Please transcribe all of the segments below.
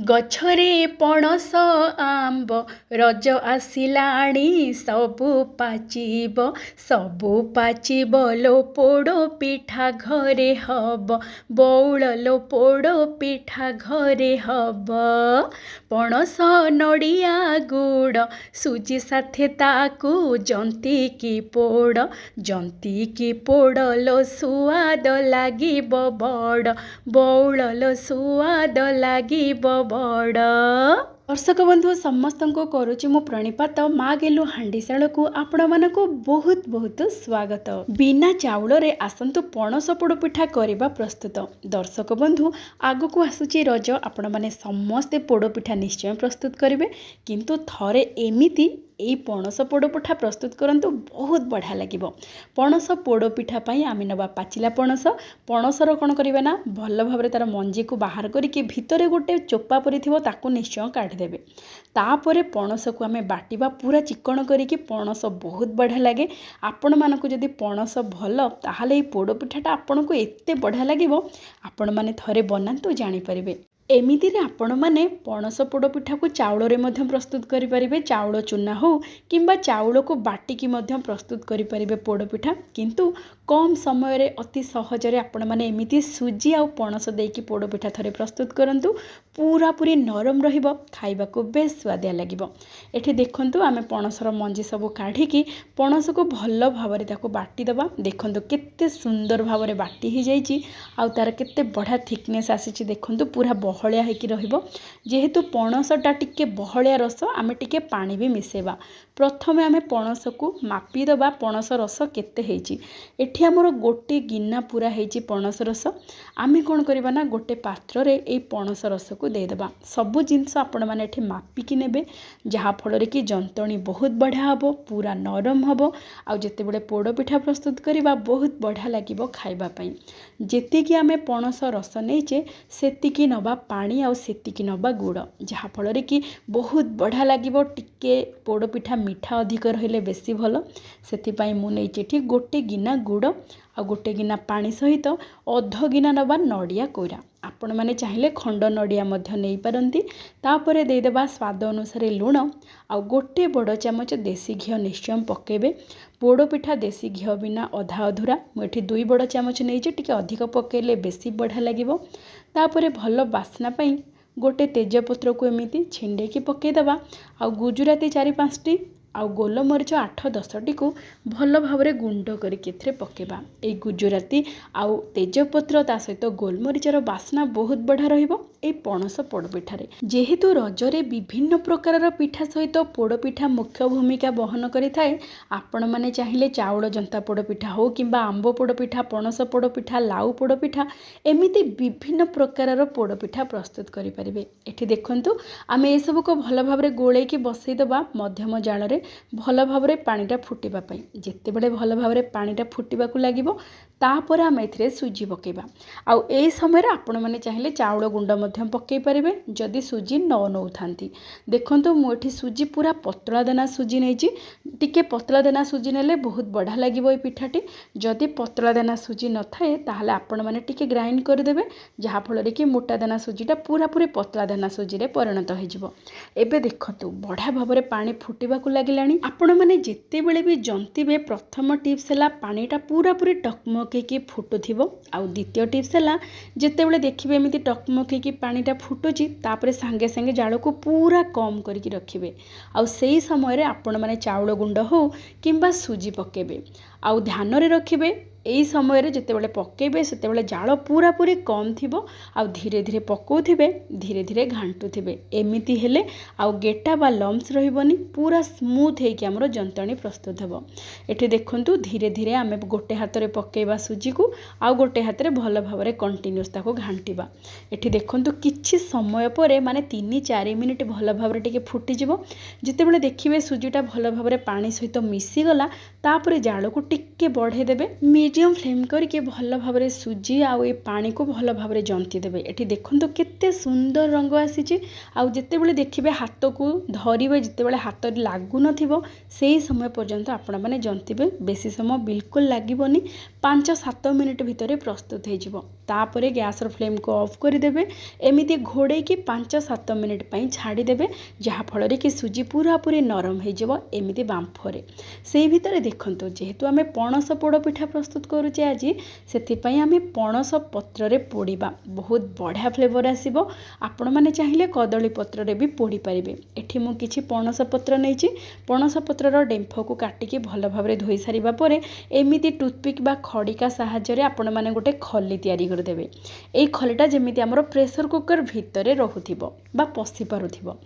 ଗଛରେ ପଣସ ଆମ୍ବ ରଜ ଆସିଲାଣି ସବୁ ପାଚିବ ଲୋ ପୋଡ଼ ପିଠା ଘରେ ହବ ବଉଳ ଲୋ ପୋଡ଼ ପିଠା ଘରେ ହବ। ପଣସ ନଡ଼ିଆ ଗୁଡ଼ ସୁଜି ସାଥେ ତାକୁ ଜନ୍ତିକି ପୋଡ଼ ଲୋ ସୁଆଦ ଲାଗିବ ବଡ଼ ବଉଳ ଲୋ ସୁଆଦ ଲାଗିବ ବଡ଼। ଦର୍ଶକ ବନ୍ଧୁ ସମସ୍ତଙ୍କୁ କରୁଛି ମୁଁ ପ୍रणिपात ମା ଗେଲୁ ହାଣ୍ଡିଶାଳକୁ ଆପଣମାନଙ୍କୁ ବହୁତ ବହୁତ ସ୍ୱାଗତ। ବିନା ଚାଉଳରେ ଆସନ୍ତୁ ପଣସ ପୋଡ଼ ପିଠା କରିବା ପ୍ରସ୍ତୁତ। ଦର୍ଶକ ବନ୍ଧୁ ଆଗକୁ ଆସୁଛି ରଜ, ଆପଣମାନେ ସମସ୍ତେ ପୋଡ଼ ପିଠା ନିଶ୍ଚୟ ପ୍ରସ୍ତୁତ କରିବେ, କିନ୍ତୁ ଥରେ ଏମିତି ଏଇ ପଣସ ପୋଡ଼ ପିଠା ପ୍ରସ୍ତୁତ କରନ୍ତୁ, ବହୁତ ବଢ଼ିଆ ଲାଗିବ। ପଣସ ପୋଡ଼ ପିଠା ପାଇଁ ଆମେ ନେବା ପାଚିଲା ପଣସର କ'ଣ କରିବା ନା ଭଲ ଭାବରେ ତାର ମଞ୍ଜିକୁ ବାହାର କରିକି ଭିତରେ ଗୋଟେ ଚୋପା ପରିଥିବ ତାକୁ ନିଶ୍ଚୟ କାଢ଼ିଦେବେ। ତାପରେ ପଣସକୁ ଆମେ ବାଟିବା ପୁରା ଚିକଣ କରିକି। ପଣସ ବହୁତ ବଢ଼ିଆ ଲାଗେ। ଆପଣମାନଙ୍କୁ ଯଦି ପଣସ ଭଲ, ତାହେଲେ ଏଇ ପୋଡ଼ ପିଠାଟା ଆପଣଙ୍କୁ ଏତେ ବଢ଼ିଆ ଲାଗିବ, ଆପଣମାନେ ଥରେ ବନାନ୍ତୁ ଜାଣିପାରିବେ। ଏମିତିରେ ଆପଣମାନେ ପଣସ ପୋଡ଼ ପିଠାକୁ ଚାଉଳରେ ମଧ୍ୟ ପ୍ରସ୍ତୁତ କରିପାରିବେ, ଚାଉଳ ଚୁନା ହେଉ କିମ୍ବା ଚାଉଳକୁ ବାଟିକି ମଧ୍ୟ ପ୍ରସ୍ତୁତ କରିପାରିବେ ପୋଡ଼ ପିଠା। କିନ୍ତୁ କମ୍ ସମୟରେ ଅତି ସହଜରେ ଆପଣମାନେ ଏମିତି ସୁଜି ଆଉ ପଣସ ଦେଇକି ପୋଡ଼ ପିଠା ଥରେ ପ୍ରସ୍ତୁତ କରନ୍ତୁ, ପୁରାପୁରି ନରମ ରହିବ, ଖାଇବାକୁ ବେଶ ସୁଆଦିଆ ଲାଗିବ। ଏଠି ଦେଖନ୍ତୁ ଆମେ ପଣସର ମଞ୍ଜି ସବୁ କାଢ଼ିକି ପଣସକୁ ଭଲ ଭାବରେ ତାକୁ ବାଟିଦେବା। ଦେଖନ୍ତୁ କେତେ ସୁନ୍ଦର ଭାବରେ ବାଟି ହେଇଯାଇଛି, ଆଉ ତାର କେତେ ବଢ଼ିଆ ଥିକନେସ୍ ଆସିଛି। ଦେଖନ୍ତୁ ପୁରା ବହଳିଆ ହେଇକି ରହିବ। ଯେହେତୁ ପଣସଟା ଟିକେ ବହଳିଆ ରସ, ଆମେ ଟିକେ ପାଣି ବି ମିଶାଇବା। ପ୍ରଥମେ ଆମେ ପଣସକୁ ମାପିଦେବା ପଣସ ରସ କେତେ ହେଇଛି। ଏଠି ଆମର ଗୋଟେ ଗିନା ପୁରା ହେଇଛି ପଣସ ରସ। ଆମେ କ'ଣ କରିବା ନା ଗୋଟେ ପାତ୍ରରେ ଏଇ ପଣସ ରସକୁ ଦେଇଦେବା। ସବୁ ଜିନିଷ ଆପଣମାନେ ଏଠି ମାପିକି ନେବେ, ଯାହାଫଳରେ କି ଯନ୍ତଣୀ ବହୁତ ବଢ଼ିଆ ହେବ, ପୁରା ନରମ ହେବ, ଆଉ ଯେତେବେଳେ ପୋଡ଼ ପିଠା ପ୍ରସ୍ତୁତ କରିବା ବହୁତ ବଢ଼ିଆ ଲାଗିବ ଖାଇବା ପାଇଁ। ଯେତିକି ଆମେ ପଣସ ରସ ନେଇଛେ ସେତିକି ନେବା ପାଣି ଆଉ ସେତିକି ନେବା ଗୁଡ଼, ଯାହାଫଳରେ କି ବହୁତ ବଢ଼ିଆ ଲାଗିବ। ଟିକେ ପୋଡ଼ ପିଠା ମିଠା ଅଧିକ ରହିଲେ ବେଶୀ ଭଲ, ସେଥିପାଇଁ ମୁଁ ନେଇଛି ଏଠି ଗୋଟେ ଗିନା ଗୁଡ଼ ଆଉ ଗୋଟେ ଗିନା ପାଣି ସହିତ ଅଧ ଗିନା ନେବା ନଡ଼ିଆ କୋରା। ଆପଣମାନେ ଚାହିଁଲେ ଖଣ୍ଡ ନଡ଼ିଆ ମଧ୍ୟ ନେଇପାରନ୍ତି। ତାପରେ ଦେଇଦେବା ସ୍ୱାଦ ଅନୁସାରେ ଲୁଣ ଆଉ ଗୋଟେ ବଡ଼ ଚାମଚ ଦେଶୀ ଘିଅ ନିଶ୍ଚୟ ପକାଇବେ। ପୋଡ଼ ପିଠା ଦେଶୀ ଘିଅ ବିନା ଅଧା ଅଧୁରା। ମୁଁ ଏଠି 2 ବଡ଼ ଚାମଚ ନେଇଛି, ଟିକେ ଅଧିକ ପକାଇଲେ ବେଶୀ ବଢ଼ିଆ ଲାଗିବ। ତାପରେ ଭଲ ବାସ୍ନା ପାଇଁ ଗୋଟେ ତେଜପତ୍ରକୁ ଏମିତି ଛିଣ୍ଡେଇକି ପକାଇଦେବା, ଆଉ ଗୁଜୁରାତି 4-5ଟି ଆଉ ଗୋଲମରିଚ 8-10ଟିକୁ ଭଲ ଭାବରେ ଗୁଣ୍ଡ କରିକି ଏଥିରେ ପକାଇବା। ଏଇ ଗୁଜୁରାତି ଆଉ ତେଜପତ୍ର ତା ସହିତ ଗୋଲମରିଚର ବାସ୍ନା ବହୁତ ବଢ଼ିଆ ରହିବ ଏଇ ପଣସ ପୋଡ଼ ପିଠାରେ। ଯେହେତୁ ରଜରେ ବିଭିନ୍ନ ପ୍ରକାରର ପିଠା ସହିତ ପୋଡ଼ ପିଠା ମୁଖ୍ୟ ଭୂମିକା ବହନ କରିଥାଏ, ଆପଣମାନେ ଚାହିଁଲେ ଚାଉଳ ଜନ୍ତା ପୋଡ଼ ପିଠା ହେଉ କିମ୍ବା ଆମ୍ବ ପୋଡ଼ ପିଠା, ପଣସ ପୋଡ଼ ପିଠା, ଲାଉ ପୋଡ଼ ପିଠା, ଏମିତି ବିଭିନ୍ନ ପ୍ରକାରର ପୋଡ଼ ପିଠା ପ୍ରସ୍ତୁତ କରିପାରିବେ। ଏଠି ଦେଖନ୍ତୁ ଆମେ ଏସବୁକୁ ଭଲ ଭାବରେ ଗୋଳେଇକି ବସେଇଦେବା ମଧ୍ୟମ ଜାଳରେ ଭଲ ଭାବରେ ପାଣିଟା ଫୁଟିବା ପାଇଁ। ଯେତେବେଳେ ଭଲ ଭାବରେ ପାଣିଟା ଫୁଟିବାକୁ ଲାଗିବ, ତାପରେ ଆମେ ଏଥିରେ ସୁଜି ପକାଇବା। ଆଉ ଏହି ସମୟରେ ଆପଣମାନେ ଚାହିଁଲେ ଚାଉଳ ଗୁଣ୍ଡ ମଧ୍ୟ ପକାଇ ପାରିବେ ଯଦି ସୁଜି ନ ନେଉଥାନ୍ତି। ଦେଖନ୍ତୁ ମୁଁ ଏଠି ସୁଜି ପୁରା ପତଳା ଦାନା ସୁଜି ନେଇଛି। ଟିକେ ପତଳା ଦାନା ସୁଜି ନେଲେ ବହୁତ ବଢ଼ିଆ ଲାଗିବ এই ପିଠାଟି। ଯଦି ପତଳା ଦାନା ସୁଜି ନଥାଏ ତାହେଲେ ଆପଣମାନେ ଟିକେ ଗ୍ରାଇଣ୍ଡ କରିଦେବେ, ଯାହାଫଳରେ କି ମୋଟା ଦାନା ସୁଜିଟା ପୁରାପୁରି ପତଳା ଦାନା ସୁଜିରେ ପରିଣତ ହୋଇଯିବ। ଏବେ ଦେଖନ୍ତୁ ବଢ଼ିଆ ଭାବରେ ପାଣି ଫୁଟିବାକୁ ଲାଗିଲାଣି। ଆପଣମାନେ ଯେତେବେଳେ ବି ଜନ୍ତିବେ, ପ୍ରଥମ ଟିପ୍ସ ହେଲା ପାଣିଟା ପୁରାପୁରି ଟକମକେଇକି ଫୁଟୁଥିବ, ଆଉ ଦ୍ୱିତୀୟ ଟିପ୍ସ ହେଲା ଯେତେବେଳେ ଦେଖିବେ ଏମିତି ଟକମକେଇକି ପାଣିଟା ଫୁଟୁଛି, ତାପରେ ସାଙ୍ଗେ ସାଙ୍ଗେ ଜାଳକୁ ପୁରା କମ୍ କରିକି ରଖିବେ। ଆଉ ସେହି ସମୟରେ ଆପଣମାନେ ଚାଉଳ ଗୁଣ୍ଡ ହେଉ କିମ୍ବା ସୁଜି ପକାଇବେ। ଆଉ ଧ୍ୟାନରେ ରଖିବେ ଏହି ସମୟରେ ଯେତେବେଳେ ପକାଇବେ ସେତେବେଳେ ଜାଳ ପୁରାପୁରି କମ୍ ଥିବ, ଆଉ ଧୀରେ ଧୀରେ ପକାଉଥିବେ, ଧୀରେ ଧୀରେ ଘାଣ୍ଟୁଥିବେ। ଏମିତି ହେଲେ ଆଉ ଗେଟା ବା ଲମ୍ସ ରହିବନି, ପୁରା ସ୍ମୁଥ୍ ହେଇକି ଆମର ଯନ୍ତଣୀ ପ୍ରସ୍ତୁତ ହେବ। ଏଠି ଦେଖନ୍ତୁ ଧୀରେ ଧୀରେ ଆମେ ଗୋଟେ ହାତରେ ପକାଇବା ସୁଜିକୁ, ଆଉ ଗୋଟେ ହାତରେ ଭଲ ଭାବରେ କଣ୍ଟିନ୍ୟୁସ୍ ତାକୁ ଘାଣ୍ଟିବା। ଏଠି ଦେଖନ୍ତୁ କିଛି ସମୟ ପରେ ମାନେ 3-4 ମିନିଟ୍ ଭଲ ଭାବରେ ଟିକେ ଫୁଟିଯିବ। ଯେତେବେଳେ ଦେଖିବେ ସୁଜିଟା ଭଲ ଭାବରେ ପାଣି ସହିତ ମିଶିଗଲା, ତାପରେ ଜାଳକୁ ଟିକେ ବଢ଼େଇ ଦେବେ। ମିଡ଼ିୟମ୍ ଫ୍ଲେମ୍ କରିକି ଭଲ ଭାବରେ ସୁଜି ଆଉ ଏ ପାଣିକୁ ଭଲ ଭାବରେ ଜନ୍ତି ଦେବେ। ଏଠି ଦେଖନ୍ତୁ କେତେ ସୁନ୍ଦର ରଙ୍ଗ ଆସିଛି। ଆଉ ଯେତେବେଳେ ଦେଖିବେ ହାତକୁ ଧରିବେ, ଯେତେବେଳେ ହାତରେ ଲାଗୁନଥିବ, ସେହି ସମୟ ପର୍ଯ୍ୟନ୍ତ ଆପଣମାନେ ଜନ୍ତିବେ। ବେଶୀ ସମୟ ବିଲକୁଲ ଲାଗିବନି, 5-7 ମିନିଟ୍ ଭିତରେ ପ୍ରସ୍ତୁତ ହେଇଯିବ। तापर गैस फ्लेम को ऑफ करदेवे। एमती घोड़े की 5-7 मिनिट पर छाड़ीदेवे जहाँफल कि सुजी पूरा पूरी नरम होमती बांफरे से भितर देखु जेहेतु आम पणस पोड़ पिठा प्रस्तुत करुचे आज से आम पणस पत्र पोड़ा बहुत बढ़िया फ्लेवर आसो। आपण मैंने चाहिए कदली पत्र भी पोड़ी पारे। एठी मु किछि पणस पत्र नहीं पणस पत्रर डेम्फ को काटिकी भल भाव धोई सारा पर एमती टूथपिक बा खड़िका साहाय्य आपण मैंने गोटे खली तैयारी करदेवे। यही खलीटा जमी आमर प्रेसर कुकर भितर रोथब बा पशि पारुथिबो।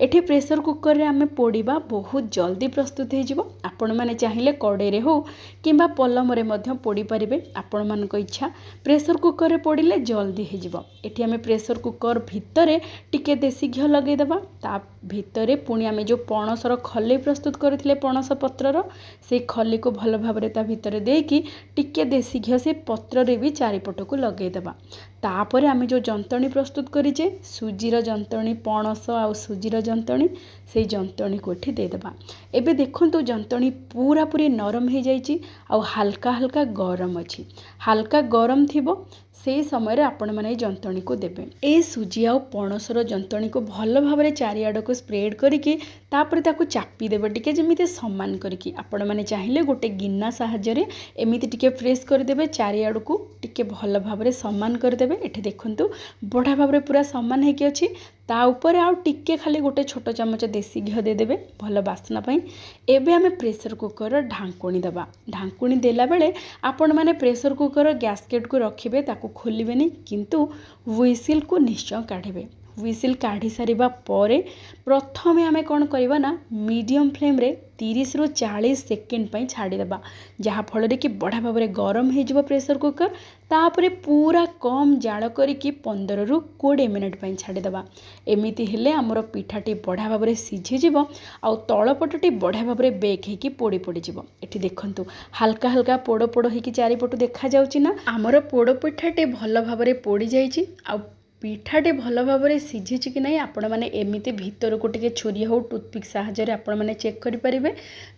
एठी प्रेसर कुकर रे आमे पोड़ीबा बहुत जल्दी प्रस्तुत हो। आपण मैंने चाहिए कड़े हो कि पलम रे मध्य पोड़ी पारिबे आपण मानक इच्छा। प्रेसर कुकर रे पोड़िले जल्दी हो। एठी आमे प्रेसर कुकर भितर टिके देसी घी लगेदेबा ता भितर पुणी आमे जो पणसर खली प्रस्तुत करथिले पणस पत्रर से खली को भल भाव ता भितर देकी टिके देसी घी से पत्र रे भी चारिपट को लगेदेबा। तापर आमे जो जंतणी प्रस्तुत करिचे सुजीर जंतणी पणस आ सुजीर जंतणी से जंतणी को एठी देदेबा। एबे देखंतु जंतणी पूरा पूरी नरम हो जाइए आ हल्का हल्का गरम अच्छी हल्का गरम थिबो से समय आपण मैंने जंतणी को देबे। ए सुजी आ पणसर जंतणी को भल भाव में चारिआड को स्प्रेड करके तापर ताकू चापी देबे टिके जमिते समान करके। आपण मैंने चाहिए गोटे गिन्ना साहाय्य एमिति टिके प्रेस करदेबे चारिआड को टिके भल भाव में समान करदेबे। एठी देखंतु बढ़िया भाव में पूरा समान होगी अच्छी ता ऊपर आउ टिके खाली गोटे छोट चमच देसी घी देदेबे भल बास्ना पाई। एबे आमे प्रेसर कुकर ढांकुणी दबा। ढांकुणी देला बेले आपण माने प्रेसर कुकर गैसकेट को रखिबे ताकू खोलिबेनी किंतु व्हिसिल को निश्चय काढ़िबे। व्हिसिल काढ़ी सारिबा परे प्रथमे आमे कौन करबा ना मीडियम फ्लेम रे 30 ରୁ 40 सेकेंड पई छाड़ी देबा जहाँ फल कि बढ़िया भाव में गरम हो प्रेसर कुकर। तापर पूरा कम जाल करिकी 15 ରୁ 20 मिनिट पई छाड़ी देबा। एमिति हेले हमर पिठाटी बढ़िया भाव में सीझीजिव आ तलपटटी बढ़िया भाव में बेक होगी पोड़ी पोड़ी जीव। एठी देखंतु हल्का हल्का पोड़ पोड़ होगी चारिपटू देखा जाउची ना हमर पोड़ पिठाटी भल भाव में पोड़ी जाइछि आ पिठाटी भल भाव में सीझी कि नहीं आपण मैंने एमती भितर को टिके छुरी हो टूथपिक साहाय्य आपण मैंने चेक करें।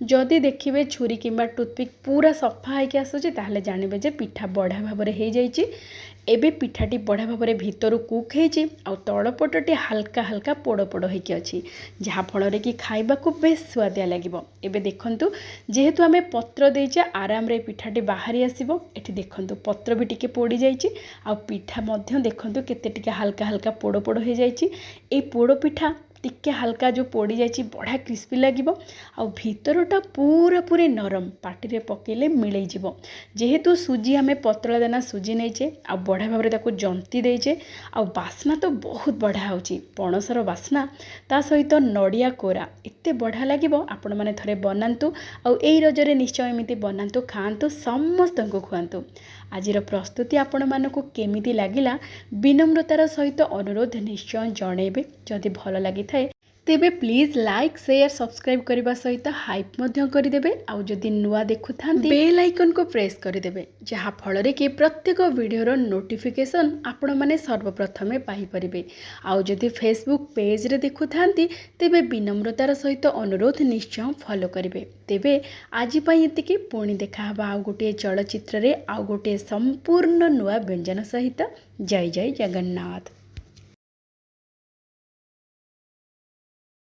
जदि देखिए छुरी किंबा टूथपिक पूरा सफा होकर आसूँ ताहले जानबे जे पिठा बढ़िया भाव में हो जाइए। एबे पिठाटी बढ़िया भाव में भितर कुक होती तलपटटी हल्का हल्का पोड़ पोड़ होकी अच्छी जहाँफल कि खाइबा को बेस स्वादिया लगे। एबे देखंतु जेहेतु आमे पत्र देचे आराम रे पिठाटी बाहरी आसीबो। एठी देखंतु पत्र भी टिके पोड़ी जाइए आ पिठा मध्य देखंतु केते टिके हल्का हल्का पोड़ पोड़ हो जाइए। ए पोड़ पिठा टिके हल्का जो पोड़ी जाइए बढ़िया क्रिस्पी लगे आ भितरटा पूरा पूरी नरम पाटी रे पकेले मिलई जीव। जेहेतु सुजी आमे पतला दाना सुजी नहींचे आ बढ़िया भाव में ताको जंती देचे आ बास्ना तो बहुत बढ़िया होची पणसर बास्ना ता सहित नड़िया कोरा एते बढ़िया लगे। आपण मैंने थरे बनातु आ रजरे निश्चय एमती बनातु खातु समस्त को खुआतु। आजिर प्रस्तुति आपण मानक केमिति लागिला विनम्रतार सहित अनुरोध निश्चय जनइबे। जदि भल लगी थाए तेबे प्लीज लाइक शेयर सब्सक्राइब करने सहित हाइप करदेवे। आउ जदि नुआ देखु था बेल आइकन को प्रेस करदेवे जहाँ फल कि प्रत्येक वीडियोर नोटिफिकेशन आपण माने सर्वप्रथमे पाई परिबे। आउ जदि फेसबुक पेज रे देखु थांती तेबे विनम्रतार सहित अनुरोध निश्चय फॉलो करिवे। तेबे आज पई एतिकी पुणी देखा हबा आउ गोटे चलचित्र रे आउ गोटे संपूर्ण नुआ व्यंजन सहित। जय जय जगन्नाथ।